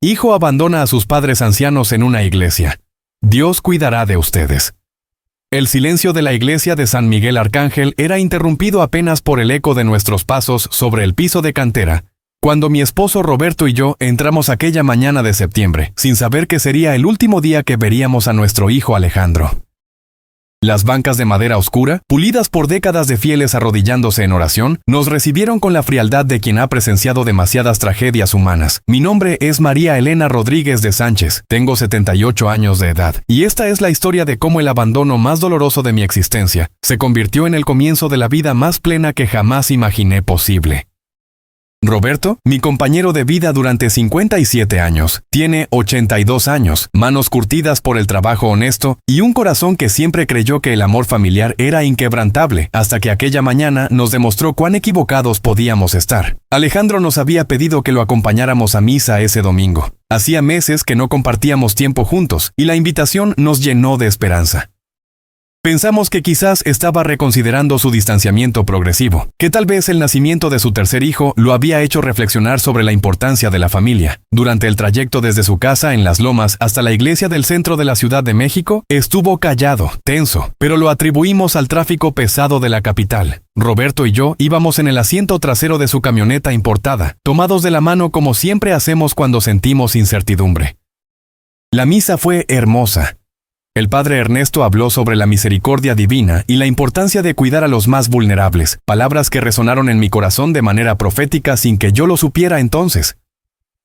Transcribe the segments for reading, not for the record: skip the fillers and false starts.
Hijo abandona a sus padres ancianos en una iglesia. Dios cuidará de ustedes. El silencio de la iglesia de San Miguel Arcángel era interrumpido apenas por el eco de nuestros pasos sobre el piso de cantera, cuando mi esposo Roberto y yo entramos aquella mañana de septiembre, sin saber que sería el último día que veríamos a nuestro hijo Alejandro. Las bancas de madera oscura, pulidas por décadas de fieles arrodillándose en oración, nos recibieron con la frialdad de quien ha presenciado demasiadas tragedias humanas. Mi nombre es María Elena Rodríguez de Sánchez, tengo 78 años de edad, y esta es la historia de cómo el abandono más doloroso de mi existencia se convirtió en el comienzo de la vida más plena que jamás imaginé posible. Roberto, mi compañero de vida durante 57 años, tiene 82 años, manos curtidas por el trabajo honesto y un corazón que siempre creyó que el amor familiar era inquebrantable, hasta que aquella mañana nos demostró cuán equivocados podíamos estar. Alejandro nos había pedido que lo acompañáramos a misa ese domingo. Hacía meses que no compartíamos tiempo juntos, y la invitación nos llenó de esperanza. Pensamos que quizás estaba reconsiderando su distanciamiento progresivo, que tal vez el nacimiento de su tercer hijo lo había hecho reflexionar sobre la importancia de la familia. Durante el trayecto desde su casa en Las Lomas hasta la iglesia del centro de la Ciudad de México, estuvo callado, tenso, pero lo atribuimos al tráfico pesado de la capital. Roberto y yo íbamos en el asiento trasero de su camioneta importada, tomados de la mano como siempre hacemos cuando sentimos incertidumbre. La misa fue hermosa. El padre Ernesto habló sobre la misericordia divina y la importancia de cuidar a los más vulnerables, palabras que resonaron en mi corazón de manera profética sin que yo lo supiera entonces.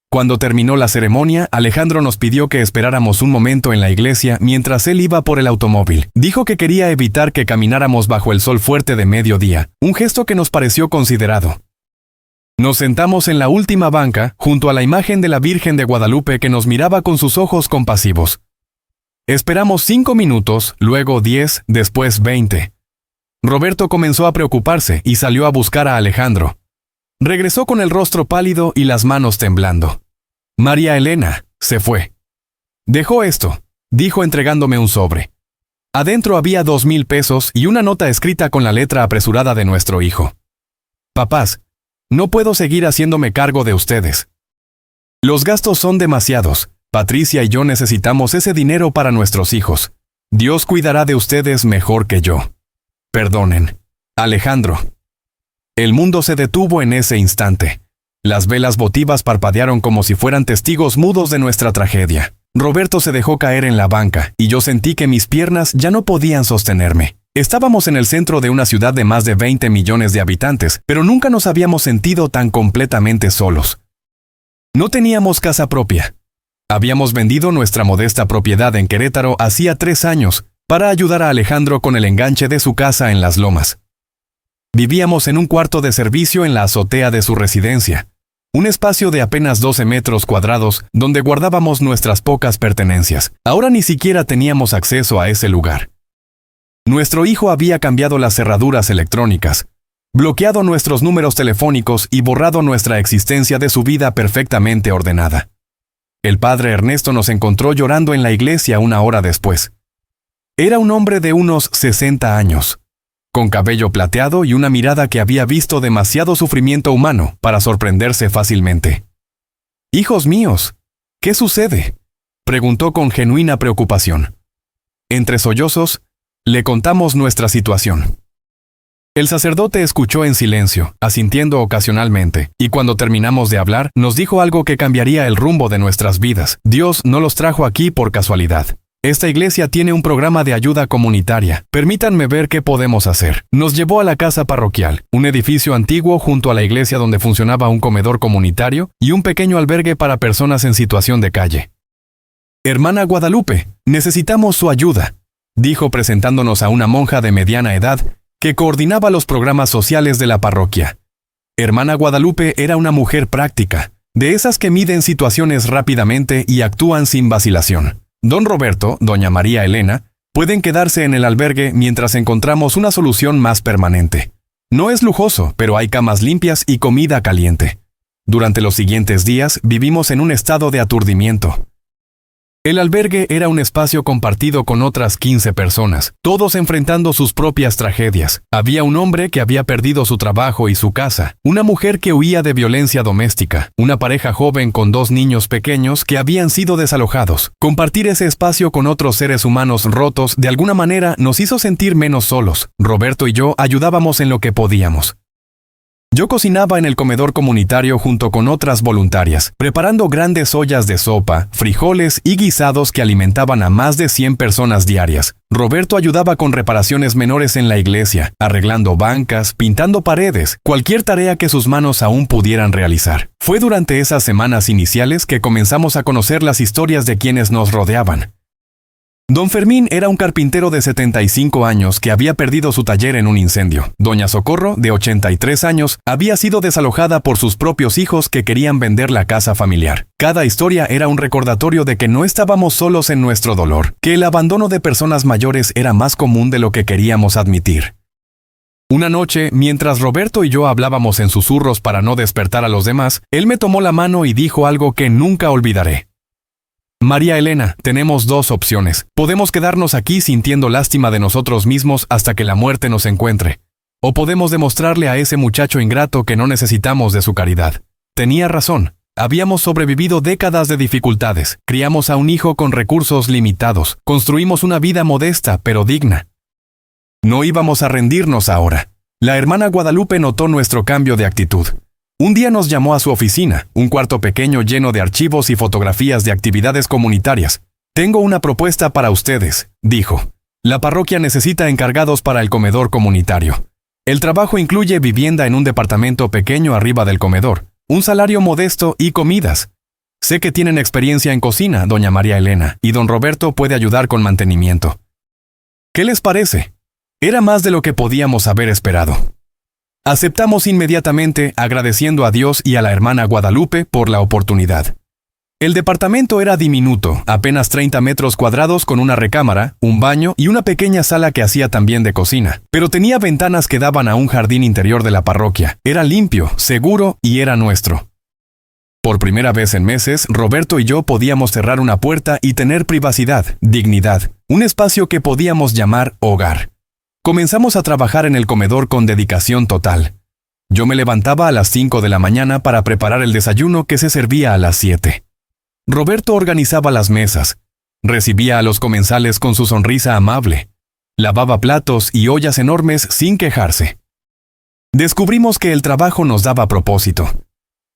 Cuando terminó la ceremonia, Alejandro nos pidió que esperáramos un momento en la iglesia mientras él iba por el automóvil. Dijo que quería evitar que camináramos bajo el sol fuerte de mediodía, un gesto que nos pareció considerado. Nos sentamos en la última banca, junto a la imagen de la Virgen de Guadalupe que nos miraba con sus ojos compasivos. Esperamos 5 minutos, luego 10, después 20. Roberto comenzó a preocuparse y salió a buscar a Alejandro. Regresó con el rostro pálido y las manos temblando. María Elena se fue. Dejó esto, dijo entregándome un sobre. Adentro había 2,000 pesos y una nota escrita con la letra apresurada de nuestro hijo. Papás, no puedo seguir haciéndome cargo de ustedes. Los gastos son demasiados. Patricia y yo necesitamos ese dinero para nuestros hijos. Dios cuidará de ustedes mejor que yo. Perdonen. Alejandro. El mundo se detuvo en ese instante. Las velas votivas parpadearon como si fueran testigos mudos de nuestra tragedia. Roberto se dejó caer en la banca, y yo sentí que mis piernas ya no podían sostenerme. Estábamos en el centro de una ciudad de más de 20 millones de habitantes, pero nunca nos habíamos sentido tan completamente solos. No teníamos casa propia. Habíamos vendido nuestra modesta propiedad en Querétaro hacía 3 años para ayudar a Alejandro con el enganche de su casa en Las Lomas. Vivíamos en un cuarto de servicio en la azotea de su residencia, un espacio de apenas 12 metros cuadrados donde guardábamos nuestras pocas pertenencias. Ahora ni siquiera teníamos acceso a ese lugar. Nuestro hijo había cambiado las cerraduras electrónicas, bloqueado nuestros números telefónicos y borrado nuestra existencia de su vida perfectamente ordenada. El padre Ernesto nos encontró llorando en la iglesia una hora después. Era un hombre de unos 60 años, con cabello plateado y una mirada que había visto demasiado sufrimiento humano para sorprenderse fácilmente. «Hijos míos, ¿qué sucede?», preguntó con genuina preocupación. Entre sollozos, le contamos nuestra situación. El sacerdote escuchó en silencio, asintiendo ocasionalmente, y cuando terminamos de hablar, nos dijo algo que cambiaría el rumbo de nuestras vidas. Dios no los trajo aquí por casualidad. Esta iglesia tiene un programa de ayuda comunitaria. Permítanme ver qué podemos hacer. Nos llevó a la casa parroquial, un edificio antiguo junto a la iglesia donde funcionaba un comedor comunitario y un pequeño albergue para personas en situación de calle. «Hermana Guadalupe, necesitamos su ayuda», dijo presentándonos a una monja de mediana edad que coordinaba los programas sociales de la parroquia. Hermana Guadalupe era una mujer práctica, de esas que miden situaciones rápidamente y actúan sin vacilación. Don Roberto, doña María Elena, pueden quedarse en el albergue mientras encontramos una solución más permanente. No es lujoso, pero hay camas limpias y comida caliente. Durante los siguientes días vivimos en un estado de aturdimiento. El albergue era un espacio compartido con otras 15 personas, todos enfrentando sus propias tragedias. Había un hombre que había perdido su trabajo y su casa, una mujer que huía de violencia doméstica, una pareja joven con 2 niños pequeños que habían sido desalojados. Compartir ese espacio con otros seres humanos rotos de alguna manera nos hizo sentir menos solos. Roberto y yo ayudábamos en lo que podíamos. Yo cocinaba en el comedor comunitario junto con otras voluntarias, preparando grandes ollas de sopa, frijoles y guisados que alimentaban a más de 100 personas diarias. Roberto ayudaba con reparaciones menores en la iglesia, arreglando bancas, pintando paredes, cualquier tarea que sus manos aún pudieran realizar. Fue durante esas semanas iniciales que comenzamos a conocer las historias de quienes nos rodeaban. Don Fermín era un carpintero de 75 años que había perdido su taller en un incendio. Doña Socorro, de 83 años, había sido desalojada por sus propios hijos que querían vender la casa familiar. Cada historia era un recordatorio de que no estábamos solos en nuestro dolor, que el abandono de personas mayores era más común de lo que queríamos admitir. Una noche, mientras Roberto y yo hablábamos en susurros para no despertar a los demás, él me tomó la mano y dijo algo que nunca olvidaré. María Elena, tenemos 2 opciones. Podemos quedarnos aquí sintiendo lástima de nosotros mismos hasta que la muerte nos encuentre. O podemos demostrarle a ese muchacho ingrato que no necesitamos de su caridad. Tenía razón. Habíamos sobrevivido décadas de dificultades. Criamos a un hijo con recursos limitados. Construimos una vida modesta, pero digna. No íbamos a rendirnos ahora. La hermana Guadalupe notó nuestro cambio de actitud. Un día nos llamó a su oficina, un cuarto pequeño lleno de archivos y fotografías de actividades comunitarias. Tengo una propuesta para ustedes, dijo. La parroquia necesita encargados para el comedor comunitario. El trabajo incluye vivienda en un departamento pequeño arriba del comedor, un salario modesto y comidas. Sé que tienen experiencia en cocina, doña María Elena, y don Roberto puede ayudar con mantenimiento. ¿Qué les parece? Era más de lo que podíamos haber esperado. Aceptamos inmediatamente, agradeciendo a Dios y a la hermana Guadalupe por la oportunidad. El departamento era diminuto, apenas 30 metros cuadrados con una recámara, un baño y una pequeña sala que hacía también de cocina. Pero tenía ventanas que daban a un jardín interior de la parroquia. Era limpio, seguro y era nuestro. Por primera vez en meses, Roberto y yo podíamos cerrar una puerta y tener privacidad, dignidad, un espacio que podíamos llamar hogar. Comenzamos a trabajar en el comedor con dedicación total. Yo me levantaba a las 5 de la mañana para preparar el desayuno que se servía a las 7. Roberto organizaba las mesas, recibía a los comensales con su sonrisa amable, lavaba platos y ollas enormes sin quejarse. Descubrimos que el trabajo nos daba propósito,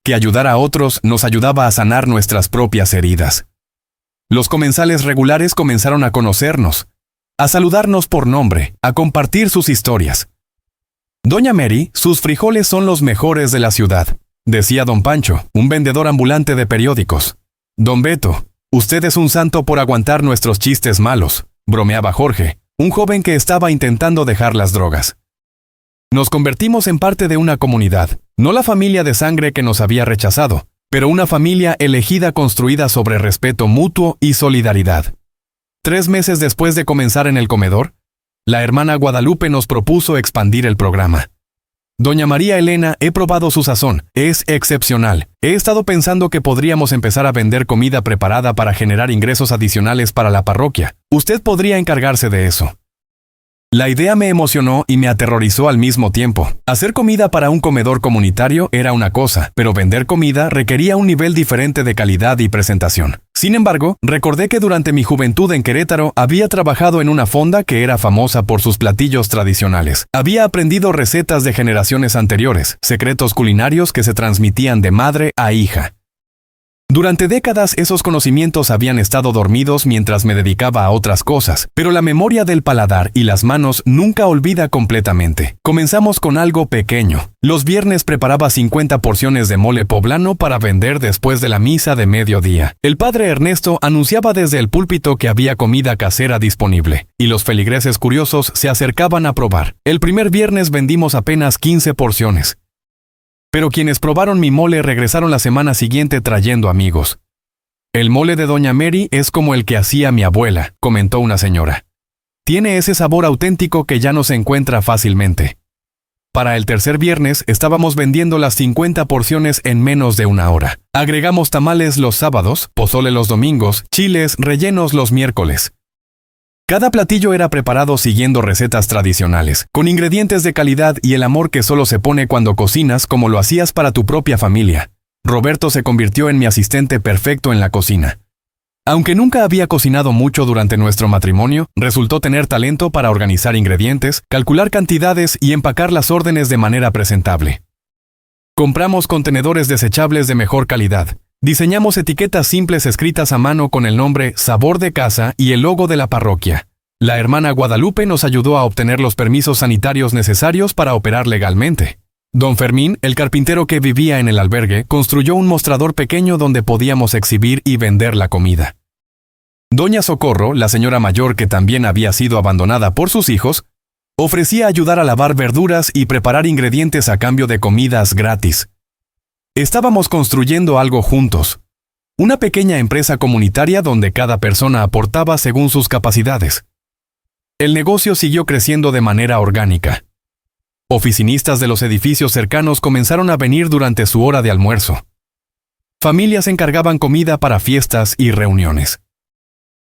que ayudar a otros nos ayudaba a sanar nuestras propias heridas. Los comensales regulares comenzaron a conocernos, a saludarnos por nombre, a compartir sus historias. Doña Mary, sus frijoles son los mejores de la ciudad, decía don Pancho, un vendedor ambulante de periódicos. Don Beto, usted es un santo por aguantar nuestros chistes malos, bromeaba Jorge, un joven que estaba intentando dejar las drogas. Nos convertimos en parte de una comunidad, no la familia de sangre que nos había rechazado, pero una familia elegida construida sobre respeto mutuo y solidaridad. 3 meses después de comenzar en el comedor, la hermana Guadalupe nos propuso expandir el programa. Doña María Elena, he probado su sazón, es excepcional. He estado pensando que podríamos empezar a vender comida preparada para generar ingresos adicionales para la parroquia. Usted podría encargarse de eso. La idea me emocionó y me aterrorizó al mismo tiempo. Hacer comida para un comedor comunitario era una cosa, pero vender comida requería un nivel diferente de calidad y presentación. Sin embargo, recordé que durante mi juventud en Querétaro había trabajado en una fonda que era famosa por sus platillos tradicionales. Había aprendido recetas de generaciones anteriores, secretos culinarios que se transmitían de madre a hija. Durante décadas esos conocimientos habían estado dormidos mientras me dedicaba a otras cosas, pero la memoria del paladar y las manos nunca olvida completamente. Comenzamos con algo pequeño. Los viernes preparaba 50 porciones de mole poblano para vender después de la misa de mediodía. El padre Ernesto anunciaba desde el púlpito que había comida casera disponible, y los feligreses curiosos se acercaban a probar. El primer viernes vendimos apenas 15 porciones. Pero quienes probaron mi mole regresaron la semana siguiente trayendo amigos. El mole de Doña Mary es como el que hacía mi abuela, comentó una señora. Tiene ese sabor auténtico que ya no se encuentra fácilmente. Para el tercer viernes estábamos vendiendo las 50 porciones en menos de una hora. Agregamos tamales los sábados, pozole los domingos, chiles rellenos los miércoles. Cada platillo era preparado siguiendo recetas tradicionales, con ingredientes de calidad y el amor que solo se pone cuando cocinas como lo hacías para tu propia familia. Roberto se convirtió en mi asistente perfecto en la cocina. Aunque nunca había cocinado mucho durante nuestro matrimonio, resultó tener talento para organizar ingredientes, calcular cantidades y empacar las órdenes de manera presentable. Compramos contenedores desechables de mejor calidad. Diseñamos etiquetas simples escritas a mano con el nombre Sabor de Casa y el logo de la parroquia. La hermana Guadalupe nos ayudó a obtener los permisos sanitarios necesarios para operar legalmente. Don Fermín, el carpintero que vivía en el albergue, construyó un mostrador pequeño donde podíamos exhibir y vender la comida. Doña Socorro, la señora mayor que también había sido abandonada por sus hijos, ofrecía ayudar a lavar verduras y preparar ingredientes a cambio de comidas gratis. Estábamos construyendo algo juntos, una pequeña empresa comunitaria donde cada persona aportaba según sus capacidades. El negocio siguió creciendo de manera orgánica. Oficinistas de los edificios cercanos comenzaron a venir durante su hora de almuerzo. Familias encargaban comida para fiestas y reuniones.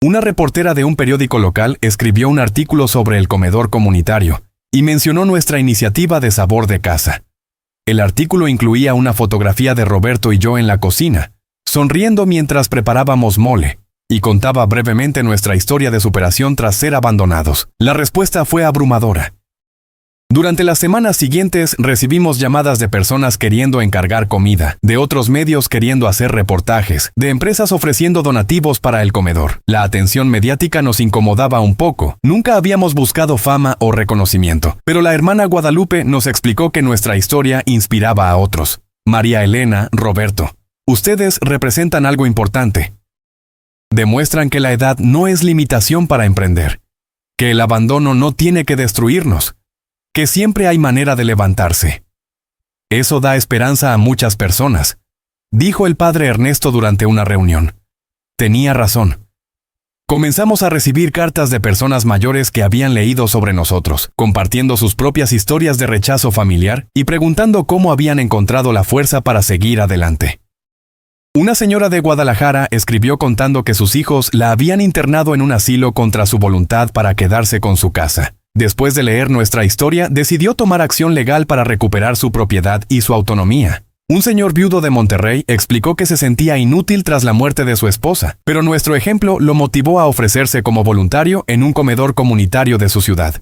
Una reportera de un periódico local escribió un artículo sobre el comedor comunitario y mencionó nuestra iniciativa de Sabor de Casa. El artículo incluía una fotografía de Roberto y yo en la cocina, sonriendo mientras preparábamos mole, y contaba brevemente nuestra historia de superación tras ser abandonados. La respuesta fue abrumadora. Durante las semanas siguientes recibimos llamadas de personas queriendo encargar comida, de otros medios queriendo hacer reportajes, de empresas ofreciendo donativos para el comedor. La atención mediática nos incomodaba un poco. Nunca habíamos buscado fama o reconocimiento, pero la hermana Guadalupe nos explicó que nuestra historia inspiraba a otros. María Elena, Roberto, ustedes representan algo importante. Demuestran que la edad no es limitación para emprender, que el abandono no tiene que destruirnos, que siempre hay manera de levantarse. Eso da esperanza a muchas personas, dijo el padre Ernesto durante una reunión. Tenía razón. Comenzamos a recibir cartas de personas mayores que habían leído sobre nosotros, compartiendo sus propias historias de rechazo familiar y preguntando cómo habían encontrado la fuerza para seguir adelante. Una señora de Guadalajara escribió contando que sus hijos la habían internado en un asilo contra su voluntad para quedarse con su casa. Después de leer nuestra historia, decidió tomar acción legal para recuperar su propiedad y su autonomía. Un señor viudo de Monterrey explicó que se sentía inútil tras la muerte de su esposa, pero nuestro ejemplo lo motivó a ofrecerse como voluntario en un comedor comunitario de su ciudad.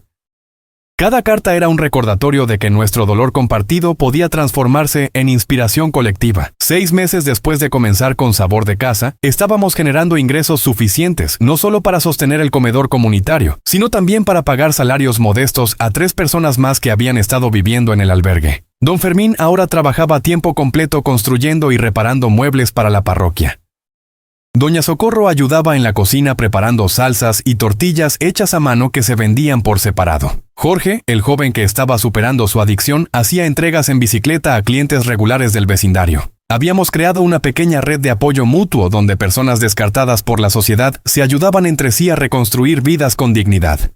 Cada carta era un recordatorio de que nuestro dolor compartido podía transformarse en inspiración colectiva. 6 meses después de comenzar con Sabor de Casa, estábamos generando ingresos suficientes no solo para sostener el comedor comunitario, sino también para pagar salarios modestos a 3 personas más que habían estado viviendo en el albergue. Don Fermín ahora trabajaba a tiempo completo construyendo y reparando muebles para la parroquia. Doña Socorro ayudaba en la cocina preparando salsas y tortillas hechas a mano que se vendían por separado. Jorge, el joven que estaba superando su adicción, hacía entregas en bicicleta a clientes regulares del vecindario. Habíamos creado una pequeña red de apoyo mutuo donde personas descartadas por la sociedad se ayudaban entre sí a reconstruir vidas con dignidad.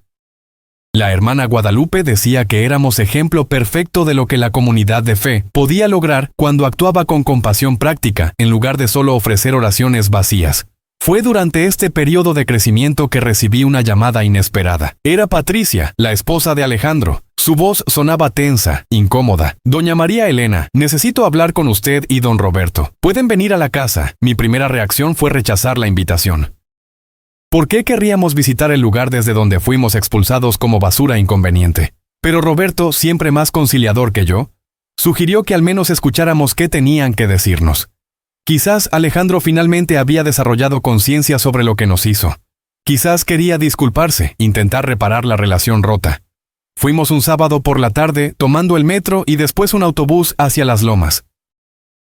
La hermana Guadalupe decía que éramos ejemplo perfecto de lo que la comunidad de fe podía lograr cuando actuaba con compasión práctica, en lugar de solo ofrecer oraciones vacías. Fue durante este periodo de crecimiento que recibí una llamada inesperada. Era Patricia, la esposa de Alejandro. Su voz sonaba tensa, incómoda. Doña María Elena, necesito hablar con usted y don Roberto. ¿Pueden venir a la casa? Mi primera reacción fue rechazar la invitación. ¿Por qué querríamos visitar el lugar desde donde fuimos expulsados como basura inconveniente? Pero Roberto, siempre más conciliador que yo, sugirió que al menos escucháramos qué tenían que decirnos. Quizás Alejandro finalmente había desarrollado conciencia sobre lo que nos hizo. Quizás quería disculparse, intentar reparar la relación rota. Fuimos un sábado por la tarde, tomando el metro y después un autobús hacia Las Lomas.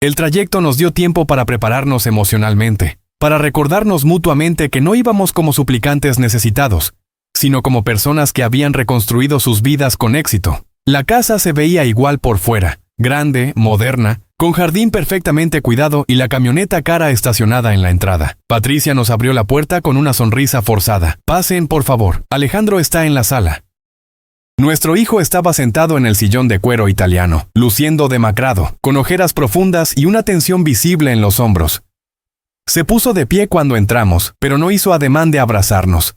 El trayecto nos dio tiempo para prepararnos emocionalmente, para recordarnos mutuamente que no íbamos como suplicantes necesitados, sino como personas que habían reconstruido sus vidas con éxito. La casa se veía igual por fuera, grande, moderna, con jardín perfectamente cuidado y la camioneta cara estacionada en la entrada. Patricia nos abrió la puerta con una sonrisa forzada. «Pasen, por favor. Alejandro está en la sala». Nuestro hijo estaba sentado en el sillón de cuero italiano, luciendo demacrado, con ojeras profundas y una tensión visible en los hombros. Se puso de pie cuando entramos, pero no hizo ademán de abrazarnos.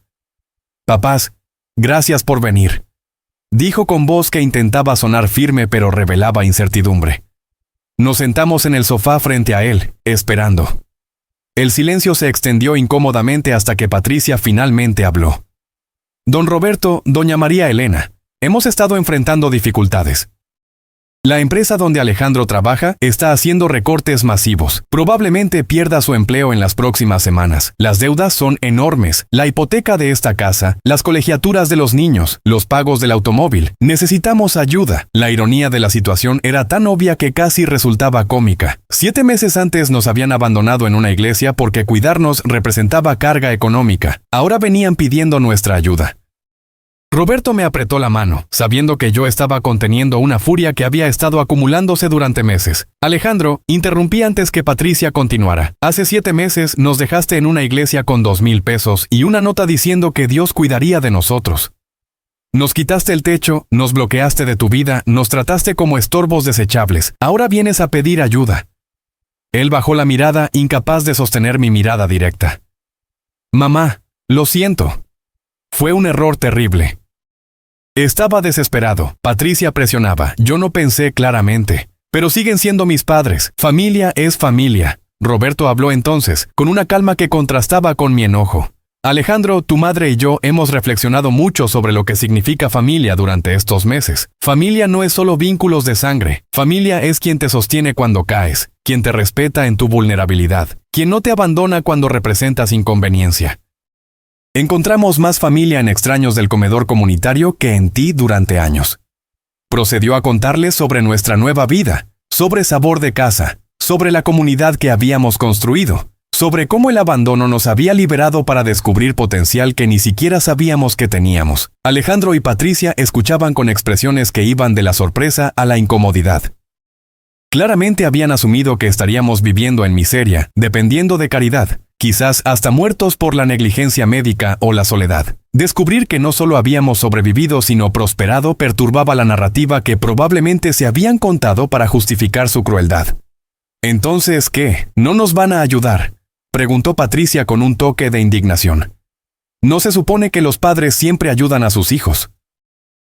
«Papás, gracias por venir», dijo con voz que intentaba sonar firme pero revelaba incertidumbre. Nos sentamos en el sofá frente a él, esperando. El silencio se extendió incómodamente hasta que Patricia finalmente habló. «Don Roberto, doña María Elena, hemos estado enfrentando dificultades. La empresa donde Alejandro trabaja está haciendo recortes masivos. Probablemente pierda su empleo en las próximas semanas. Las deudas son enormes. La hipoteca de esta casa, las colegiaturas de los niños, los pagos del automóvil. Necesitamos ayuda». La ironía de la situación era tan obvia que casi resultaba cómica. 7 meses antes nos habían abandonado en una iglesia porque cuidarnos representaba carga económica. Ahora venían pidiendo nuestra ayuda. Roberto me apretó la mano, sabiendo que yo estaba conteniendo una furia que había estado acumulándose durante meses. «Alejandro», interrumpí antes que Patricia continuara, «hace 7 meses nos dejaste en una iglesia con 2,000 pesos y una nota diciendo que Dios cuidaría de nosotros. Nos quitaste el techo, nos bloqueaste de tu vida, nos trataste como estorbos desechables. Ahora vienes a pedir ayuda». Él bajó la mirada, incapaz de sostener mi mirada directa. «Mamá, lo siento. Fue un error terrible». Estaba desesperado. Patricia presionaba. Yo no pensé claramente. «Pero siguen siendo mis padres. Familia es familia». Roberto habló entonces, con una calma que contrastaba con mi enojo. «Alejandro, tu madre y yo hemos reflexionado mucho sobre lo que significa familia durante estos meses. Familia no es solo vínculos de sangre. Familia es quien te sostiene cuando caes, quien te respeta en tu vulnerabilidad, quien no te abandona cuando representas inconveniencia. Encontramos más familia en extraños del comedor comunitario que en ti durante años». Procedió a contarles sobre nuestra nueva vida, sobre Sabor de Casa, sobre la comunidad que habíamos construido, sobre cómo el abandono nos había liberado para descubrir potencial que ni siquiera sabíamos que teníamos. Alejandro y Patricia escuchaban con expresiones que iban de la sorpresa a la incomodidad. Claramente habían asumido que estaríamos viviendo en miseria, dependiendo de caridad, quizás hasta muertos por la negligencia médica o la soledad. Descubrir que no solo habíamos sobrevivido sino prosperado perturbaba la narrativa que probablemente se habían contado para justificar su crueldad. «¿Entonces qué? ¿No nos van a ayudar?», preguntó Patricia con un toque de indignación. «¿No se supone que los padres siempre ayudan a sus hijos?».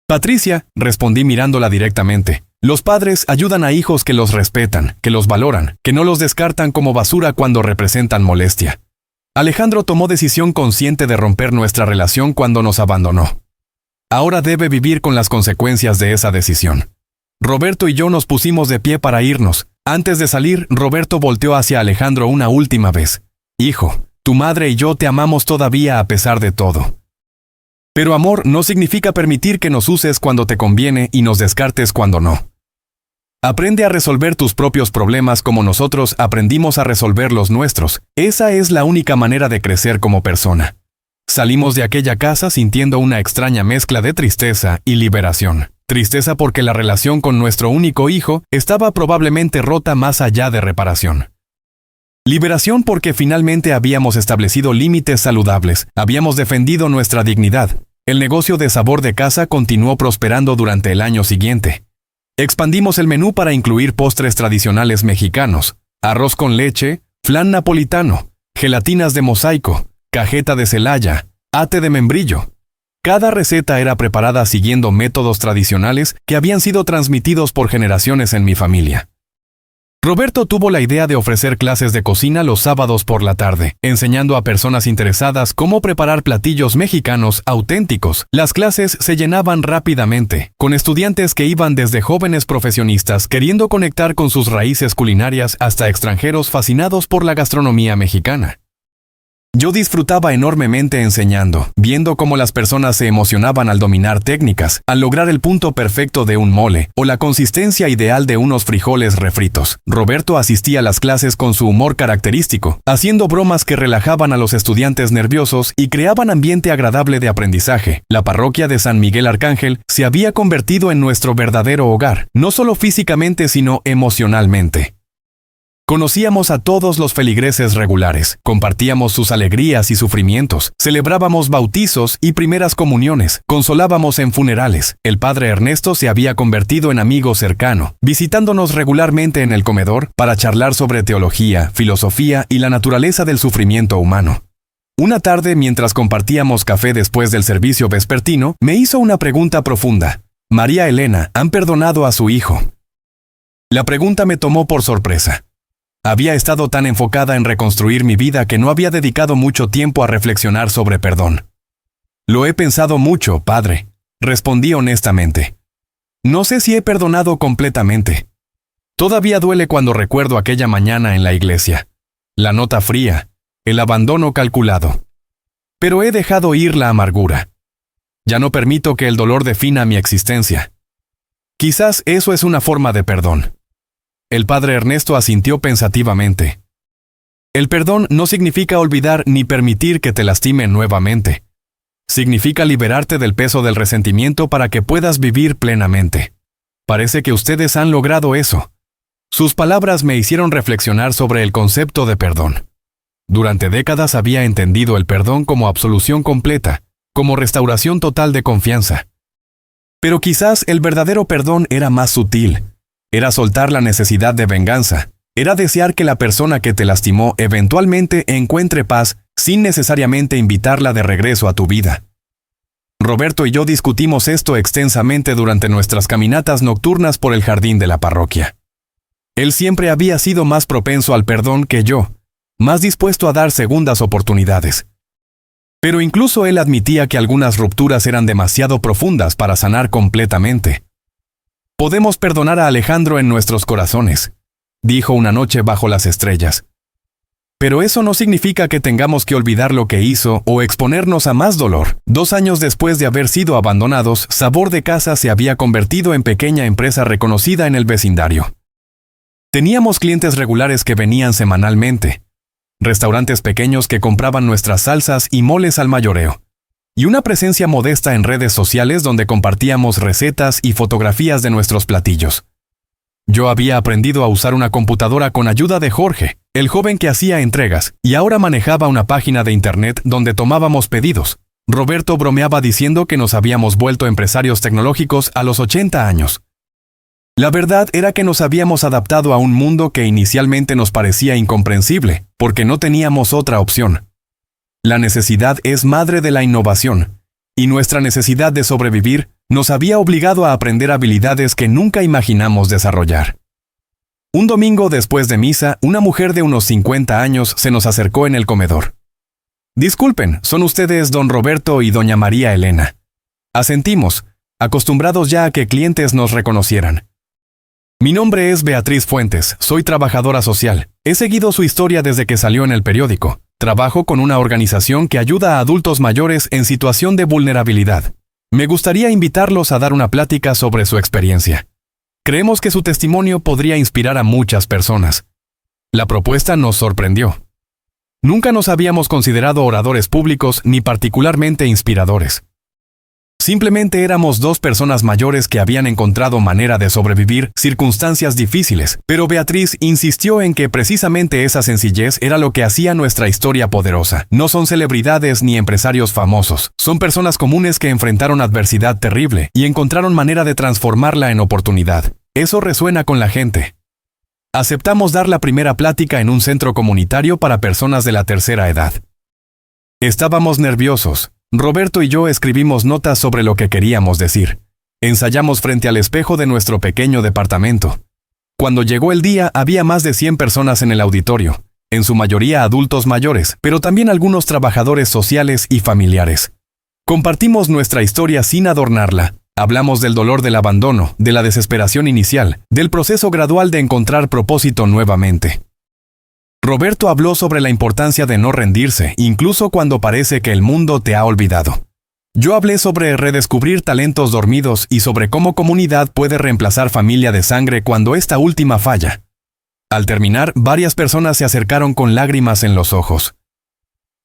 «Patricia», respondí mirándola directamente, «los padres ayudan a hijos que los respetan, que los valoran, que no los descartan como basura cuando representan molestia. Alejandro tomó decisión consciente de romper nuestra relación cuando nos abandonó. Ahora debe vivir con las consecuencias de esa decisión». Roberto y yo nos pusimos de pie para irnos. Antes de salir, Roberto volteó hacia Alejandro una última vez. «Hijo, tu madre y yo te amamos todavía a pesar de todo. Pero amor no significa permitir que nos uses cuando te conviene y nos descartes cuando no. Aprende a resolver tus propios problemas como nosotros aprendimos a resolver los nuestros. Esa es la única manera de crecer como persona». Salimos de aquella casa sintiendo una extraña mezcla de tristeza y liberación. Tristeza porque la relación con nuestro único hijo estaba probablemente rota más allá de reparación. Liberación porque finalmente habíamos establecido límites saludables, habíamos defendido nuestra dignidad. El negocio de Sabor de Casa continuó prosperando durante el año siguiente. Expandimos el menú para incluir postres tradicionales mexicanos, arroz con leche, flan napolitano, gelatinas de mosaico, cajeta de Celaya, ate de membrillo. Cada receta era preparada siguiendo métodos tradicionales que habían sido transmitidos por generaciones en mi familia. Roberto tuvo la idea de ofrecer clases de cocina los sábados por la tarde, enseñando a personas interesadas cómo preparar platillos mexicanos auténticos. Las clases se llenaban rápidamente, con estudiantes que iban desde jóvenes profesionistas queriendo conectar con sus raíces culinarias hasta extranjeros fascinados por la gastronomía mexicana. Yo disfrutaba enormemente enseñando, viendo cómo las personas se emocionaban al dominar técnicas, al lograr el punto perfecto de un mole o la consistencia ideal de unos frijoles refritos. Roberto asistía a las clases con su humor característico, haciendo bromas que relajaban a los estudiantes nerviosos y creaban ambiente agradable de aprendizaje. La parroquia de San Miguel Arcángel se había convertido en nuestro verdadero hogar, no solo físicamente sino emocionalmente. Conocíamos a todos los feligreses regulares, compartíamos sus alegrías y sufrimientos, celebrábamos bautizos y primeras comuniones, consolábamos en funerales. El padre Ernesto se había convertido en amigo cercano, visitándonos regularmente en el comedor para charlar sobre teología, filosofía y la naturaleza del sufrimiento humano. Una tarde, mientras compartíamos café después del servicio vespertino, me hizo una pregunta profunda. María Elena, ¿han perdonado a su hijo? La pregunta me tomó por sorpresa. Había estado tan enfocada en reconstruir mi vida que no había dedicado mucho tiempo a reflexionar sobre perdón. Lo he pensado mucho, padre, respondí honestamente. No sé si he perdonado completamente. Todavía duele cuando recuerdo aquella mañana en la iglesia. La nota fría, el abandono calculado. Pero he dejado ir la amargura. Ya no permito que el dolor defina mi existencia. Quizás eso es una forma de perdón. El padre Ernesto asintió pensativamente. El perdón no significa olvidar ni permitir que te lastimen nuevamente. Significa liberarte del peso del resentimiento para que puedas vivir plenamente. Parece que ustedes han logrado eso. Sus palabras me hicieron reflexionar sobre el concepto de perdón. Durante décadas había entendido el perdón como absolución completa, como restauración total de confianza. Pero quizás el verdadero perdón era más sutil. Era soltar la necesidad de venganza. Era desear que la persona que te lastimó eventualmente encuentre paz sin necesariamente invitarla de regreso a tu vida. Roberto y yo discutimos esto extensamente durante nuestras caminatas nocturnas por el jardín de la parroquia. Él siempre había sido más propenso al perdón que yo, más dispuesto a dar segundas oportunidades. Pero incluso él admitía que algunas rupturas eran demasiado profundas para sanar completamente. Podemos perdonar a Alejandro en nuestros corazones, dijo una noche bajo las estrellas. Pero eso no significa que tengamos que olvidar lo que hizo o exponernos a más dolor. 2 años después de haber sido abandonados, Sabor de Casa se había convertido en pequeña empresa reconocida en el vecindario. Teníamos clientes regulares que venían semanalmente, restaurantes pequeños que compraban nuestras salsas y moles al mayoreo, y una presencia modesta en redes sociales donde compartíamos recetas y fotografías de nuestros platillos. Yo había aprendido a usar una computadora con ayuda de Jorge, el joven que hacía entregas, y ahora manejaba una página de internet donde tomábamos pedidos. Roberto bromeaba diciendo que nos habíamos vuelto empresarios tecnológicos a los 80 años. La verdad era que nos habíamos adaptado a un mundo que inicialmente nos parecía incomprensible, porque no teníamos otra opción. La necesidad es madre de la innovación, y nuestra necesidad de sobrevivir nos había obligado a aprender habilidades que nunca imaginamos desarrollar. Un domingo después de misa, una mujer de unos 50 años se nos acercó en el comedor. «Disculpen, ¿son ustedes don Roberto y doña María Elena?» Asentimos, acostumbrados ya a que clientes nos reconocieran. «Mi nombre es Beatriz Fuentes, soy trabajadora social. He seguido su historia desde que salió en el periódico. Trabajo con una organización que ayuda a adultos mayores en situación de vulnerabilidad. Me gustaría invitarlos a dar una plática sobre su experiencia. Creemos que su testimonio podría inspirar a muchas personas». La propuesta nos sorprendió. Nunca nos habíamos considerado oradores públicos ni particularmente inspiradores. Simplemente éramos 2 personas mayores que habían encontrado manera de sobrevivir circunstancias difíciles, pero Beatriz insistió en que precisamente esa sencillez era lo que hacía nuestra historia poderosa. No son celebridades ni empresarios famosos, son personas comunes que enfrentaron adversidad terrible y encontraron manera de transformarla en oportunidad. Eso resuena con la gente. Aceptamos dar la primera plática en un centro comunitario para personas de la tercera edad. Estábamos nerviosos. Roberto y yo escribimos notas sobre lo que queríamos decir. Ensayamos frente al espejo de nuestro pequeño departamento. Cuando llegó el día, había más de 100 personas en el auditorio, en su mayoría adultos mayores, pero también algunos trabajadores sociales y familiares. Compartimos nuestra historia sin adornarla. Hablamos del dolor del abandono, de la desesperación inicial, del proceso gradual de encontrar propósito nuevamente. Roberto habló sobre la importancia de no rendirse, incluso cuando parece que el mundo te ha olvidado. Yo hablé sobre redescubrir talentos dormidos y sobre cómo comunidad puede reemplazar familia de sangre cuando esta última falla. Al terminar, varias personas se acercaron con lágrimas en los ojos.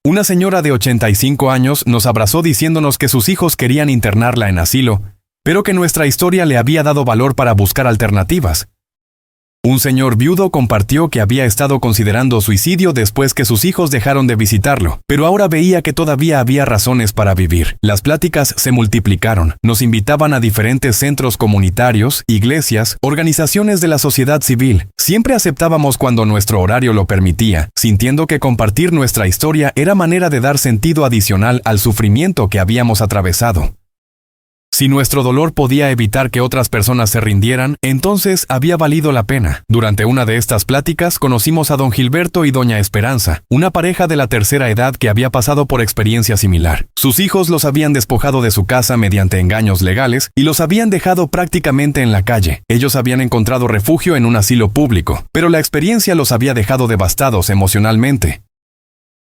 Una señora de 85 años nos abrazó diciéndonos que sus hijos querían internarla en asilo, pero que nuestra historia le había dado valor para buscar alternativas. Un señor viudo compartió que había estado considerando suicidio después que sus hijos dejaron de visitarlo, pero ahora veía que todavía había razones para vivir. Las pláticas se multiplicaron. Nos invitaban a diferentes centros comunitarios, iglesias, organizaciones de la sociedad civil. Siempre aceptábamos cuando nuestro horario lo permitía, sintiendo que compartir nuestra historia era manera de dar sentido adicional al sufrimiento que habíamos atravesado. Si nuestro dolor podía evitar que otras personas se rindieran, entonces había valido la pena. Durante una de estas pláticas conocimos a don Gilberto y doña Esperanza, una pareja de la tercera edad que había pasado por experiencia similar. Sus hijos los habían despojado de su casa mediante engaños legales y los habían dejado prácticamente en la calle. Ellos habían encontrado refugio en un asilo público, pero la experiencia los había dejado devastados emocionalmente.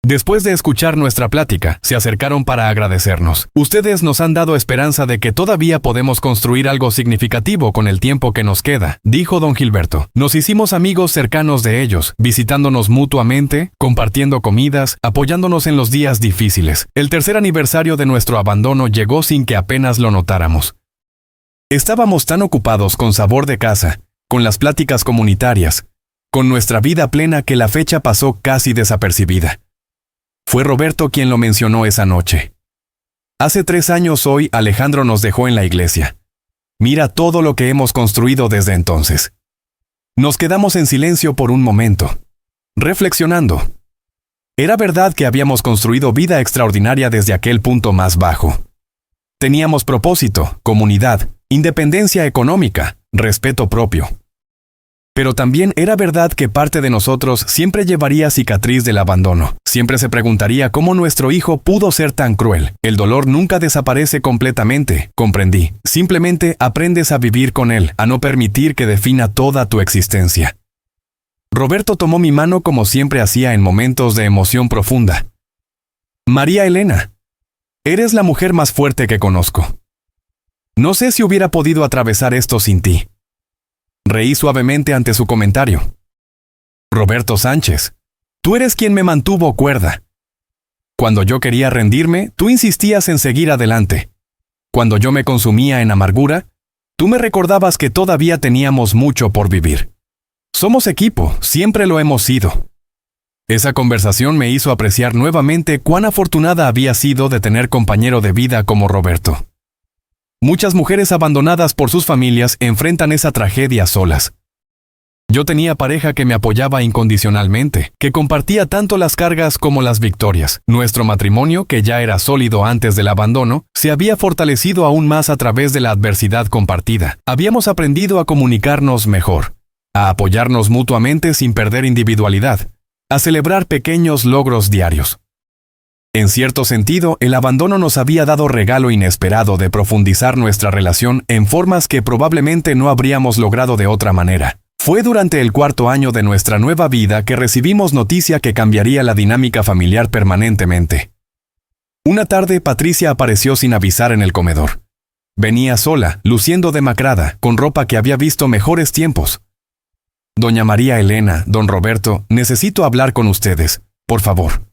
Después de escuchar nuestra plática, se acercaron para agradecernos. Ustedes nos han dado esperanza de que todavía podemos construir algo significativo con el tiempo que nos queda, dijo don Gilberto. Nos hicimos amigos cercanos de ellos, visitándonos mutuamente, compartiendo comidas, apoyándonos en los días difíciles. El tercer aniversario de nuestro abandono llegó sin que apenas lo notáramos. Estábamos tan ocupados con sabor de casa, con las pláticas comunitarias, con nuestra vida plena que la fecha pasó casi desapercibida. Fue Roberto quien lo mencionó esa noche. Hace 3 años hoy Alejandro nos dejó en la iglesia. Mira todo lo que hemos construido desde entonces. Nos quedamos en silencio por un momento, reflexionando. Era verdad que habíamos construido vida extraordinaria desde aquel punto más bajo. Teníamos propósito, comunidad, independencia económica, respeto propio. Pero también era verdad que parte de nosotros siempre llevaría cicatriz del abandono. Siempre se preguntaría cómo nuestro hijo pudo ser tan cruel. El dolor nunca desaparece completamente, comprendí. Simplemente aprendes a vivir con él, a no permitir que defina toda tu existencia. Roberto tomó mi mano como siempre hacía en momentos de emoción profunda. María Elena, eres la mujer más fuerte que conozco. No sé si hubiera podido atravesar esto sin ti. Reí suavemente ante su comentario. Roberto Sánchez, tú eres quien me mantuvo cuerda. Cuando yo quería rendirme, tú insistías en seguir adelante. Cuando yo me consumía en amargura, tú me recordabas que todavía teníamos mucho por vivir. Somos equipo, siempre lo hemos sido. Esa conversación me hizo apreciar nuevamente cuán afortunada había sido de tener compañero de vida como Roberto. Muchas mujeres abandonadas por sus familias enfrentan esa tragedia solas. Yo tenía pareja que me apoyaba incondicionalmente, que compartía tanto las cargas como las victorias. Nuestro matrimonio, que ya era sólido antes del abandono, se había fortalecido aún más a través de la adversidad compartida. Habíamos aprendido a comunicarnos mejor, a apoyarnos mutuamente sin perder individualidad, a celebrar pequeños logros diarios. En cierto sentido, el abandono nos había dado regalo inesperado de profundizar nuestra relación en formas que probablemente no habríamos logrado de otra manera. Fue durante el 4º año de nuestra nueva vida que recibimos noticia que cambiaría la dinámica familiar permanentemente. Una tarde, Patricia apareció sin avisar en el comedor. Venía sola, luciendo demacrada, con ropa que había visto mejores tiempos. Doña María Elena, don Roberto, necesito hablar con ustedes, por favor.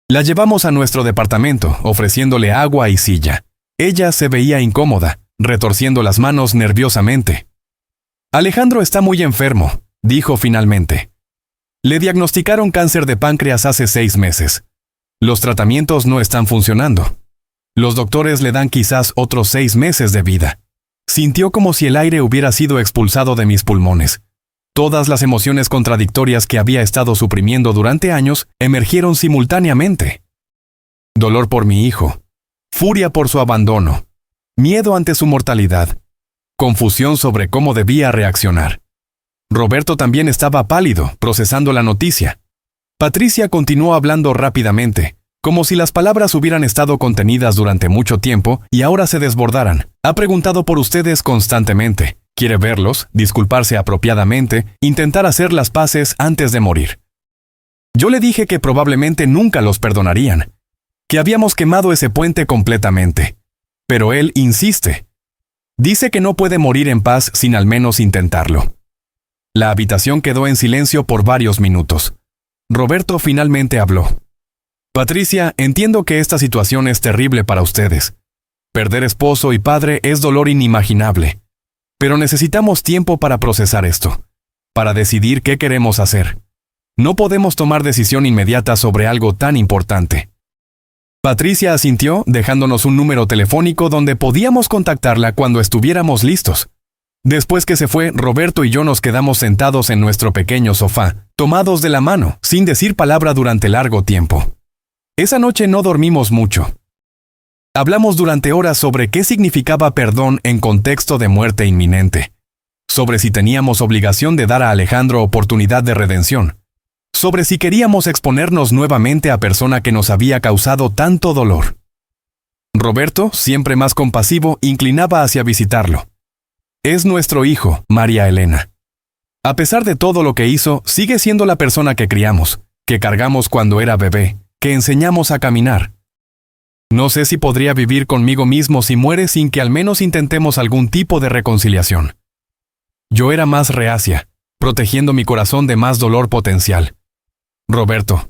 La llevamos a nuestro departamento, ofreciéndole agua y silla. Ella se veía incómoda, retorciendo las manos nerviosamente. Alejandro está muy enfermo, dijo finalmente. Le diagnosticaron cáncer de páncreas hace 6 meses. Los tratamientos no están funcionando. Los doctores le dan quizás otros 6 meses de vida. Sintió como si el aire hubiera sido expulsado de mis pulmones. Todas las emociones contradictorias que había estado suprimiendo durante años emergieron simultáneamente. Dolor por mi hijo, furia por su abandono, miedo ante su mortalidad, confusión sobre cómo debía reaccionar. Roberto también estaba pálido, procesando la noticia. Patricia continuó hablando rápidamente, como si las palabras hubieran estado contenidas durante mucho tiempo y ahora se desbordaran. Ha preguntado por ustedes constantemente. Quiere verlos, disculparse apropiadamente, intentar hacer las paces antes de morir. Yo le dije que probablemente nunca los perdonarían, que habíamos quemado ese puente completamente. Pero él insiste. Dice que no puede morir en paz sin al menos intentarlo. La habitación quedó en silencio por varios minutos. Roberto finalmente habló. Patricia, entiendo que esta situación es terrible para ustedes. Perder esposo y padre es dolor inimaginable. Pero necesitamos tiempo para procesar esto. para decidir qué queremos hacer. No podemos tomar decisión inmediata sobre algo tan importante. Patricia asintió, dejándonos un número telefónico donde podíamos contactarla cuando estuviéramos listos. Después que se fue, Roberto y yo nos quedamos sentados en nuestro pequeño sofá, tomados de la mano, sin decir palabra durante largo tiempo. Esa noche no dormimos mucho. Hablamos durante horas sobre qué significaba perdón en contexto de muerte inminente, sobre si teníamos obligación de dar a Alejandro oportunidad de redención, sobre si queríamos exponernos nuevamente a persona que nos había causado tanto dolor. Roberto, siempre más compasivo, inclinaba hacia visitarlo. Es nuestro hijo, María Elena. A pesar de todo lo que hizo, sigue siendo la persona que criamos, que cargamos cuando era bebé, que enseñamos a caminar. No sé si podría vivir conmigo mismo si muere sin que al menos intentemos algún tipo de reconciliación. Yo era más reacia, protegiendo mi corazón de más dolor potencial. Roberto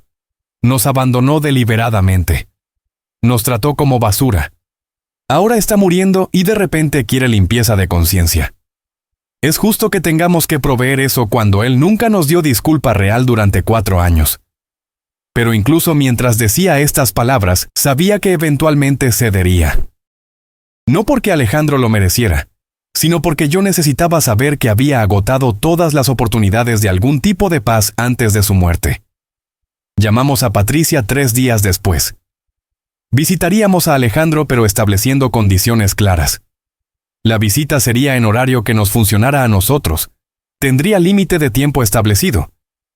nos abandonó deliberadamente. Nos trató como basura. Ahora está muriendo y de repente quiere limpieza de conciencia. Es justo que tengamos que proveer eso cuando él nunca nos dio disculpa real durante 4 años. Pero incluso mientras decía estas palabras, sabía que eventualmente cedería. No porque Alejandro lo mereciera, sino porque yo necesitaba saber que había agotado todas las oportunidades de algún tipo de paz antes de su muerte. Llamamos a Patricia 3 días después. Visitaríamos a Alejandro, pero estableciendo condiciones claras. La visita sería en horario que nos funcionara a nosotros. Tendría límite de tiempo establecido.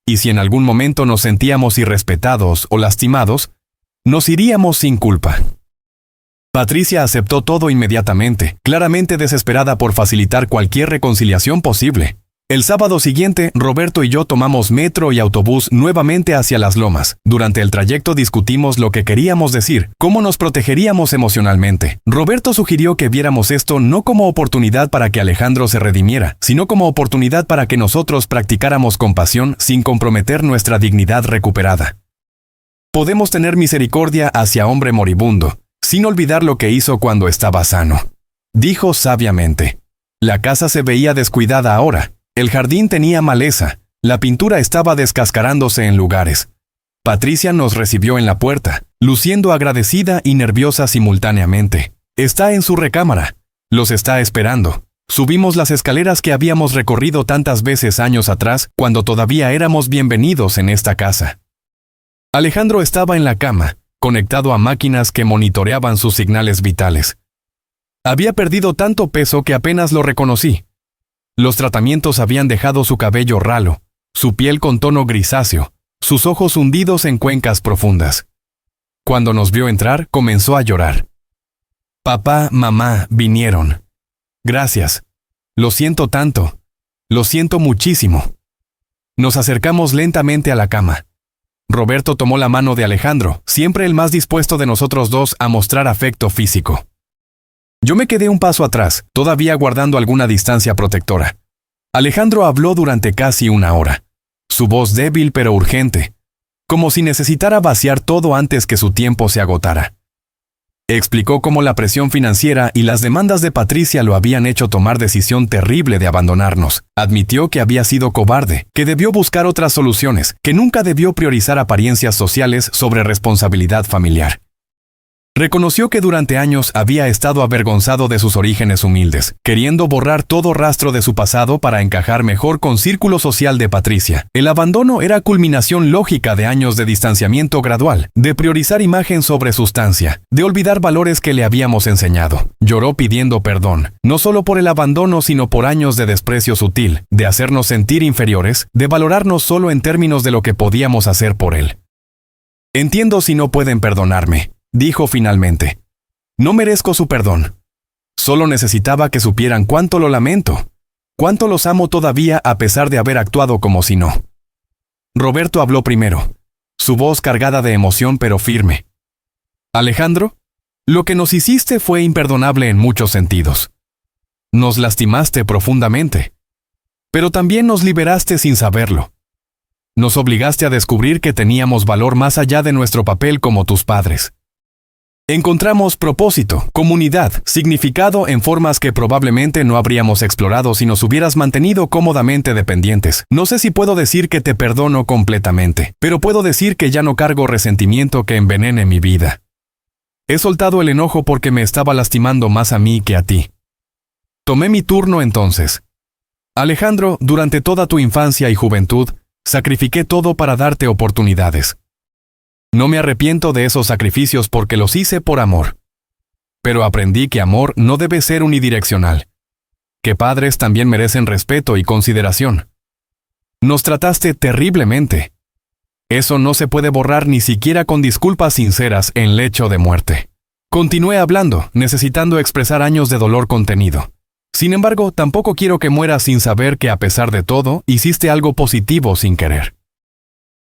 Y si en algún momento nos sentíamos irrespetados o lastimados, nos iríamos sin culpa. Patricia aceptó todo inmediatamente, claramente desesperada por facilitar cualquier reconciliación posible. El sábado siguiente, Roberto y yo tomamos metro y autobús nuevamente hacia Las Lomas. Durante el trayecto discutimos lo que queríamos decir, cómo nos protegeríamos emocionalmente. Roberto sugirió que viéramos esto no como oportunidad para que Alejandro se redimiera, sino como oportunidad para que nosotros practicáramos compasión sin comprometer nuestra dignidad recuperada. Podemos tener misericordia hacia hombre moribundo, sin olvidar lo que hizo cuando estaba sano. Dijo sabiamente. La casa se veía descuidada ahora. El jardín tenía maleza, la pintura estaba descascarándose en lugares. Patricia nos recibió en la puerta, luciendo agradecida y nerviosa simultáneamente. Está en su recámara. Los está esperando. Subimos las escaleras que habíamos recorrido tantas veces años atrás, cuando todavía éramos bienvenidos en esta casa. Alejandro estaba en la cama, conectado a máquinas que monitoreaban sus señales vitales. Había perdido tanto peso que apenas lo reconocí. Los tratamientos habían dejado su cabello ralo, su piel con tono grisáceo, sus ojos hundidos en cuencas profundas. Cuando nos vio entrar, comenzó a llorar. Papá, mamá, vinieron. Gracias. Lo siento tanto. Lo siento muchísimo. Nos acercamos lentamente a la cama. Roberto tomó la mano de Alejandro, siempre el más dispuesto de nosotros dos a mostrar afecto físico. Yo me quedé un paso atrás, todavía guardando alguna distancia protectora. Alejandro habló durante casi 1 hora. Su voz débil pero urgente, como si necesitara vaciar todo antes que su tiempo se agotara. Explicó cómo la presión financiera y las demandas de Patricia lo habían hecho tomar decisión terrible de abandonarnos. Admitió que había sido cobarde, que debió buscar otras soluciones, que nunca debió priorizar apariencias sociales sobre responsabilidad familiar. Reconoció que durante años había estado avergonzado de sus orígenes humildes, queriendo borrar todo rastro de su pasado para encajar mejor con círculo social de Patricia. El abandono era culminación lógica de años de distanciamiento gradual, de priorizar imagen sobre sustancia, de olvidar valores que le habíamos enseñado. Lloró pidiendo perdón, no solo por el abandono sino por años de desprecio sutil, de hacernos sentir inferiores, de valorarnos solo en términos de lo que podíamos hacer por él. Entiendo si no pueden perdonarme, dijo finalmente. No merezco su perdón. Solo necesitaba que supieran cuánto lo lamento, cuánto los amo todavía a pesar de haber actuado como si no. Roberto habló primero, su voz cargada de emoción pero firme. Alejandro, lo que nos hiciste fue imperdonable en muchos sentidos. Nos lastimaste profundamente, pero también nos liberaste sin saberlo. Nos obligaste a descubrir que teníamos valor más allá de nuestro papel como tus padres. Encontramos propósito, comunidad, significado en formas que probablemente no habríamos explorado si nos hubieras mantenido cómodamente dependientes. No sé si puedo decir que te perdono completamente, pero puedo decir que ya no cargo resentimiento que envenene mi vida. He soltado el enojo porque me estaba lastimando más a mí que a ti. Tomé mi turno entonces. Alejandro, durante toda tu infancia y juventud, sacrifiqué todo para darte oportunidades. No me arrepiento de esos sacrificios porque los hice por amor. Pero aprendí que amor no debe ser unidireccional. Que padres también merecen respeto y consideración. Nos trataste terriblemente. Eso no se puede borrar ni siquiera con disculpas sinceras en lecho de muerte. Continué hablando, necesitando expresar años de dolor contenido. Sin embargo, tampoco quiero que mueras sin saber que a pesar de todo, hiciste algo positivo sin querer.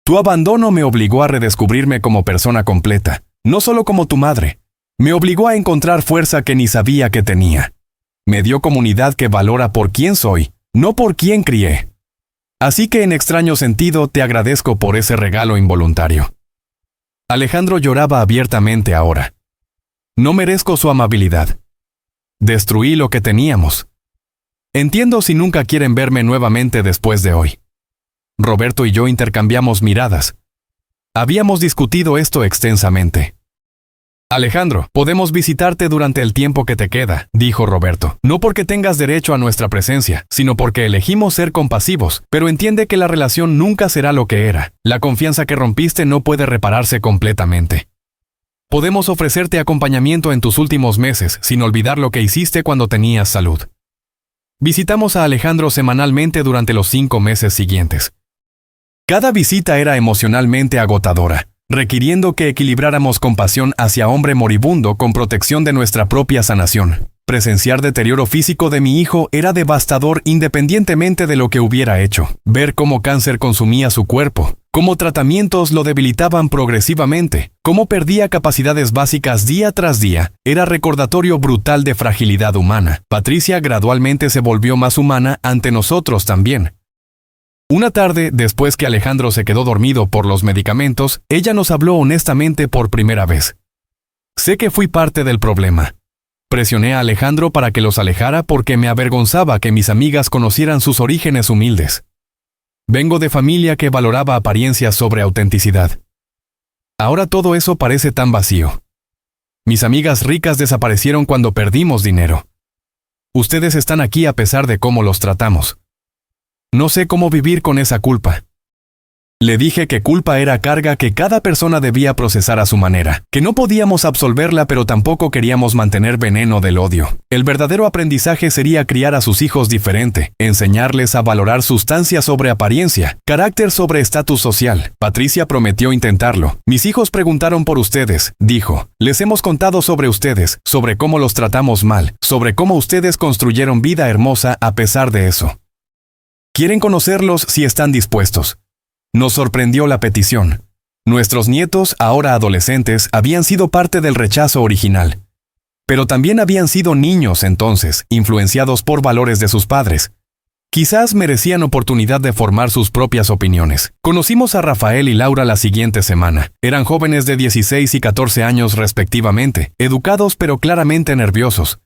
Tu abandono me obligó a redescubrirme como persona completa, no solo como tu madre. Me obligó a encontrar fuerza que ni sabía que tenía. Me dio comunidad que valora por quién soy, no por quién crié. Así que en extraño sentido te agradezco por ese regalo involuntario. Alejandro lloraba abiertamente ahora. No merezco su amabilidad. Destruí lo que teníamos. Entiendo si nunca quieren verme nuevamente después de hoy. Roberto y yo intercambiamos miradas. Habíamos discutido esto extensamente. Alejandro, podemos visitarte durante el tiempo que te queda, dijo Roberto. No porque tengas derecho a nuestra presencia, sino porque elegimos ser compasivos, pero entiende que la relación nunca será lo que era. La confianza que rompiste no puede repararse completamente. Podemos ofrecerte acompañamiento en tus últimos meses, sin olvidar lo que hiciste cuando tenías salud. Visitamos a Alejandro semanalmente durante los 5 meses siguientes. Cada visita era emocionalmente agotadora, requiriendo que equilibráramos compasión hacia hombre moribundo con protección de nuestra propia sanación. Presenciar deterioro físico de mi hijo era devastador independientemente de lo que hubiera hecho. Ver cómo cáncer consumía su cuerpo, cómo tratamientos lo debilitaban progresivamente, cómo perdía capacidades básicas día tras día, era recordatorio brutal de fragilidad humana. Patricia gradualmente se volvió más humana ante nosotros también. Una tarde, después que Alejandro se quedó dormido por los medicamentos, ella nos habló honestamente por primera vez. Sé que fui parte del problema. Presioné a Alejandro para que los alejara porque me avergonzaba que mis amigas conocieran sus orígenes humildes. Vengo de familia que valoraba apariencias sobre autenticidad. Ahora todo eso parece tan vacío. Mis amigas ricas desaparecieron cuando perdimos dinero. Ustedes están aquí a pesar de cómo los tratamos. No sé cómo vivir con esa culpa. Le dije que culpa era carga que cada persona debía procesar a su manera, que no podíamos absolverla pero tampoco queríamos mantener veneno del odio. El verdadero aprendizaje sería criar a sus hijos diferente, enseñarles a valorar sustancia sobre apariencia, carácter sobre estatus social. Patricia prometió intentarlo. Mis hijos preguntaron por ustedes, dijo. Les hemos contado sobre ustedes, sobre cómo los tratamos mal, sobre cómo ustedes construyeron vida hermosa a pesar de eso. Quieren conocerlos si están dispuestos. Nos sorprendió la petición. Nuestros nietos, ahora adolescentes, habían sido parte del rechazo original. Pero también habían sido niños entonces, influenciados por valores de sus padres. Quizás merecían oportunidad de formar sus propias opiniones. Conocimos a Rafael y Laura la siguiente semana. Eran jóvenes de 16 y 14 años respectivamente, educados pero claramente nerviosos.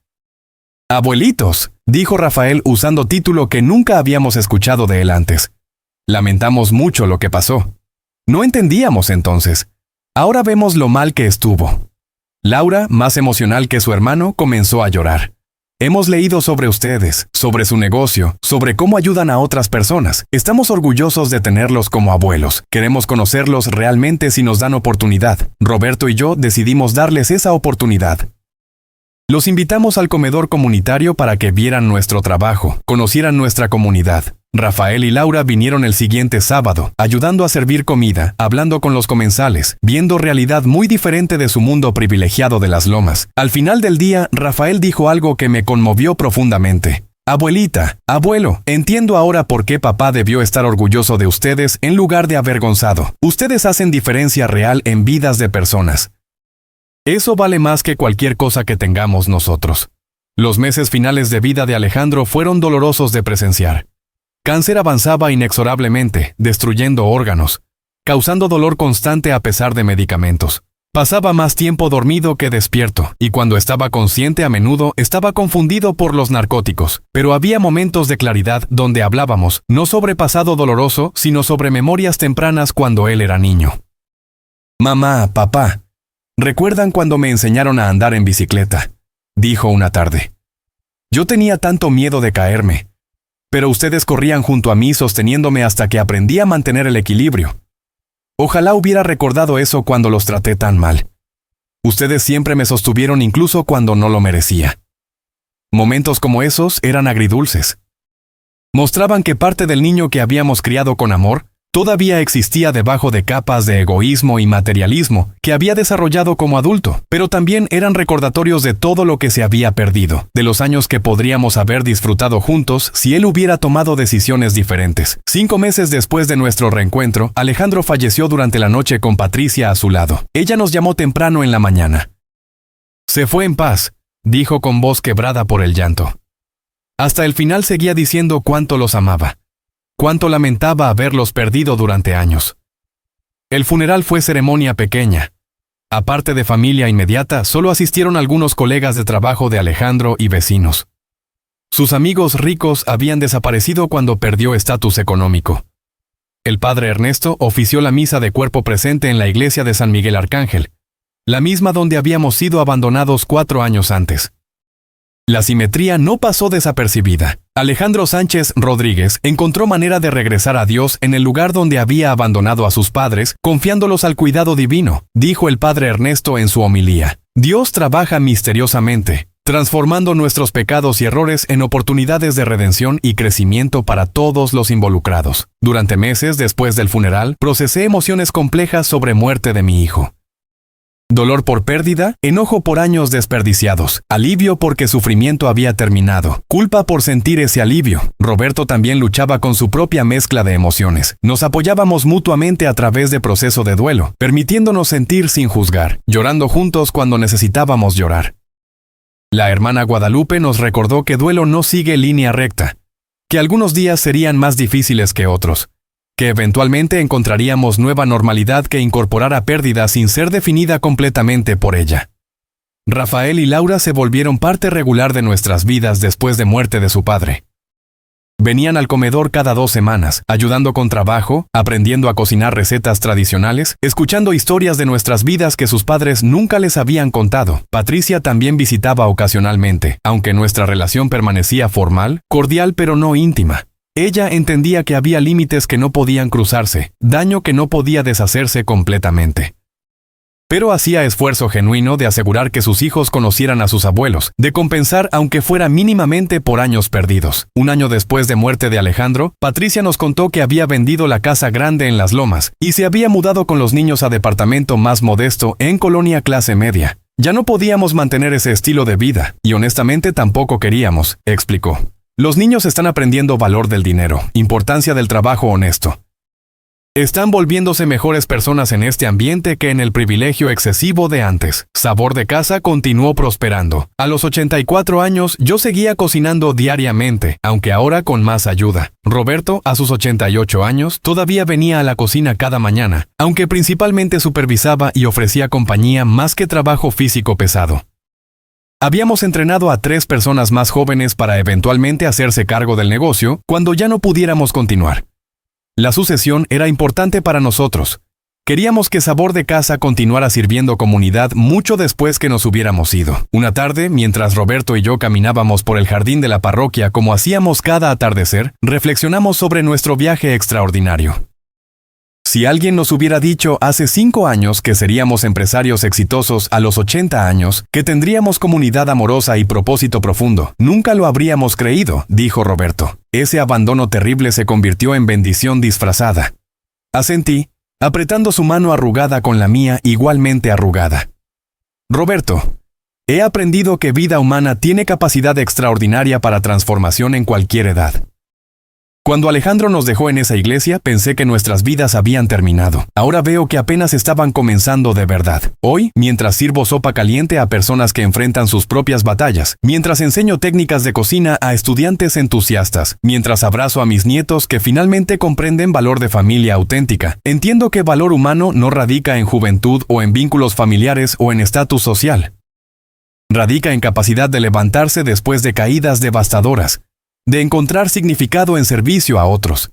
«Abuelitos», dijo Rafael usando título que nunca habíamos escuchado de él antes. Lamentamos mucho lo que pasó. No entendíamos entonces. Ahora vemos lo mal que estuvo. Laura, más emocional que su hermano, comenzó a llorar. Hemos leído sobre ustedes, sobre su negocio, sobre cómo ayudan a otras personas. Estamos orgullosos de tenerlos como abuelos. Queremos conocerlos realmente si nos dan oportunidad. Roberto y yo decidimos darles esa oportunidad. Los invitamos al comedor comunitario para que vieran nuestro trabajo, conocieran nuestra comunidad. Rafael y Laura vinieron el siguiente sábado, ayudando a servir comida, hablando con los comensales, viendo realidad muy diferente de su mundo privilegiado de las lomas. Al final del día, Rafael dijo algo que me conmovió profundamente. Abuelita, abuelo, entiendo ahora por qué papá debió estar orgulloso de ustedes en lugar de avergonzado. Ustedes hacen diferencia real en vidas de personas. Eso vale más que cualquier cosa que tengamos nosotros. Los meses finales de vida de Alejandro fueron dolorosos de presenciar. Cáncer avanzaba inexorablemente, destruyendo órganos, causando dolor constante a pesar de medicamentos. Pasaba más tiempo dormido que despierto, y cuando estaba consciente a menudo estaba confundido por los narcóticos, pero había momentos de claridad donde hablábamos, no sobre pasado doloroso, sino sobre memorias tempranas cuando él era niño. «Mamá, papá, ¿recuerdan cuando me enseñaron a andar en bicicleta?», dijo una tarde. «Yo tenía tanto miedo de caerme, pero ustedes corrían junto a mí sosteniéndome hasta que aprendí a mantener el equilibrio. Ojalá hubiera recordado eso cuando los traté tan mal. Ustedes siempre me sostuvieron incluso cuando no lo merecía». Momentos como esos eran agridulces. Mostraban que parte del niño que habíamos criado con amor todavía existía debajo de capas de egoísmo y materialismo que había desarrollado como adulto, pero también eran recordatorios de todo lo que se había perdido, de los años que podríamos haber disfrutado juntos si él hubiera tomado decisiones diferentes. 5 meses después de nuestro reencuentro, Alejandro falleció durante la noche con Patricia a su lado. Ella nos llamó temprano en la mañana. «Se fue en paz», dijo con voz quebrada por el llanto. Hasta el final seguía diciendo cuánto los amaba. Cuánto lamentaba haberlos perdido durante años. El funeral fue ceremonia pequeña. Aparte de familia inmediata, solo asistieron algunos colegas de trabajo de Alejandro y vecinos. Sus amigos ricos habían desaparecido cuando perdió estatus económico. El padre Ernesto ofició la misa de cuerpo presente en la iglesia de San Miguel Arcángel, la misma donde habíamos sido abandonados 4 años antes. La simetría no pasó desapercibida. Alejandro Sánchez Rodríguez encontró manera de regresar a Dios en el lugar donde había abandonado a sus padres, confiándolos al cuidado divino, dijo el padre Ernesto en su homilía. Dios trabaja misteriosamente, transformando nuestros pecados y errores en oportunidades de redención y crecimiento para todos los involucrados. Durante meses después del funeral, procesé emociones complejas sobre muerte de mi hijo. Dolor por pérdida, enojo por años desperdiciados, alivio porque sufrimiento había terminado, culpa por sentir ese alivio. Roberto también luchaba con su propia mezcla de emociones. Nos apoyábamos mutuamente a través de proceso de duelo, permitiéndonos sentir sin juzgar, llorando juntos cuando necesitábamos llorar. La hermana Guadalupe nos recordó que duelo no sigue línea recta, que algunos días serían más difíciles que otros, que eventualmente encontraríamos nueva normalidad que incorporara pérdida sin ser definida completamente por ella. Rafael y Laura se volvieron parte regular de nuestras vidas después de muerte de su padre. Venían al comedor cada 2 semanas, ayudando con trabajo, aprendiendo a cocinar recetas tradicionales, escuchando historias de nuestras vidas que sus padres nunca les habían contado. Patricia también visitaba ocasionalmente, aunque nuestra relación permanecía formal, cordial pero no íntima. Ella entendía que había límites que no podían cruzarse, daño que no podía deshacerse completamente. Pero hacía esfuerzo genuino de asegurar que sus hijos conocieran a sus abuelos, de compensar aunque fuera mínimamente por años perdidos. 1 año después de muerte de Alejandro, Patricia nos contó que había vendido la casa grande en Las Lomas y se había mudado con los niños a departamento más modesto en colonia clase media. Ya no podíamos mantener ese estilo de vida, y honestamente tampoco queríamos, explicó. Los niños están aprendiendo valor del dinero, importancia del trabajo honesto. Están volviéndose mejores personas en este ambiente que en el privilegio excesivo de antes. Sabor de Casa continuó prosperando. A los 84 años yo seguía cocinando diariamente, aunque ahora con más ayuda. Roberto, a sus 88 años, todavía venía a la cocina cada mañana, aunque principalmente supervisaba y ofrecía compañía más que trabajo físico pesado. Habíamos entrenado a 3 personas más jóvenes para eventualmente hacerse cargo del negocio cuando ya no pudiéramos continuar. La sucesión era importante para nosotros. Queríamos que Sabor de Casa continuara sirviendo comunidad mucho después que nos hubiéramos ido. Una tarde, mientras Roberto y yo caminábamos por el jardín de la parroquia como hacíamos cada atardecer, reflexionamos sobre nuestro viaje extraordinario. Si alguien nos hubiera dicho hace 5 años que seríamos empresarios exitosos a los 80 años, que tendríamos comunidad amorosa y propósito profundo, nunca lo habríamos creído, dijo Roberto. Ese abandono terrible se convirtió en bendición disfrazada. Asentí, apretando su mano arrugada con la mía igualmente arrugada. Roberto, he aprendido que vida humana tiene capacidad extraordinaria para transformación en cualquier edad. Cuando Alejandro nos dejó en esa iglesia, pensé que nuestras vidas habían terminado. Ahora veo que apenas estaban comenzando de verdad. Hoy, mientras sirvo sopa caliente a personas que enfrentan sus propias batallas, mientras enseño técnicas de cocina a estudiantes entusiastas, mientras abrazo a mis nietos que finalmente comprenden valor de familia auténtica, entiendo que valor humano no radica en juventud o en vínculos familiares o en estatus social. Radica en capacidad de levantarse después de caídas devastadoras, de encontrar significado en servicio a otros,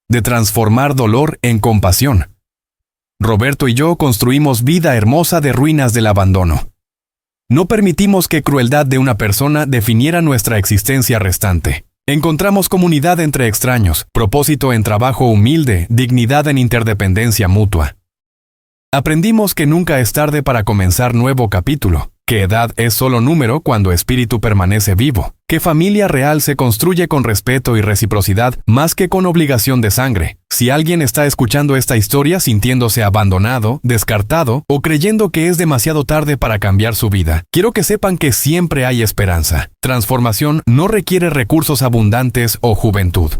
de transformar dolor en compasión. Roberto y yo construimos vida hermosa de ruinas del abandono. No permitimos que crueldad de una persona definiera nuestra existencia restante. Encontramos comunidad entre extraños, propósito en trabajo humilde, dignidad en interdependencia mutua. Aprendimos que nunca es tarde para comenzar nuevo capítulo, que edad es solo número cuando espíritu permanece vivo, que familia real se construye con respeto y reciprocidad más que con obligación de sangre. Si alguien está escuchando esta historia sintiéndose abandonado, descartado o creyendo que es demasiado tarde para cambiar su vida, quiero que sepan que siempre hay esperanza. Transformación no requiere recursos abundantes o juventud.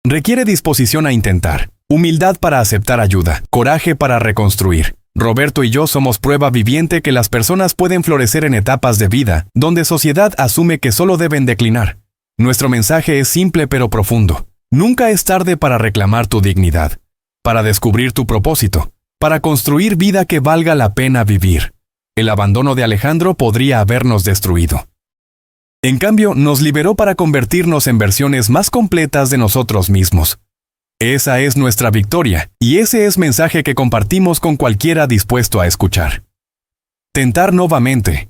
Requiere disposición a intentar, humildad para aceptar ayuda, coraje para reconstruir. Roberto y yo somos prueba viviente que las personas pueden florecer en etapas de vida donde sociedad asume que solo deben declinar. Nuestro mensaje es simple pero profundo. Nunca es tarde para reclamar tu dignidad, para descubrir tu propósito, para construir vida que valga la pena vivir. El abandono de Alejandro podría habernos destruido. En cambio, nos liberó para convertirnos en versiones más completas de nosotros mismos. Esa es nuestra victoria, y ese es mensaje que compartimos con cualquiera dispuesto a escuchar. Tentar nuevamente,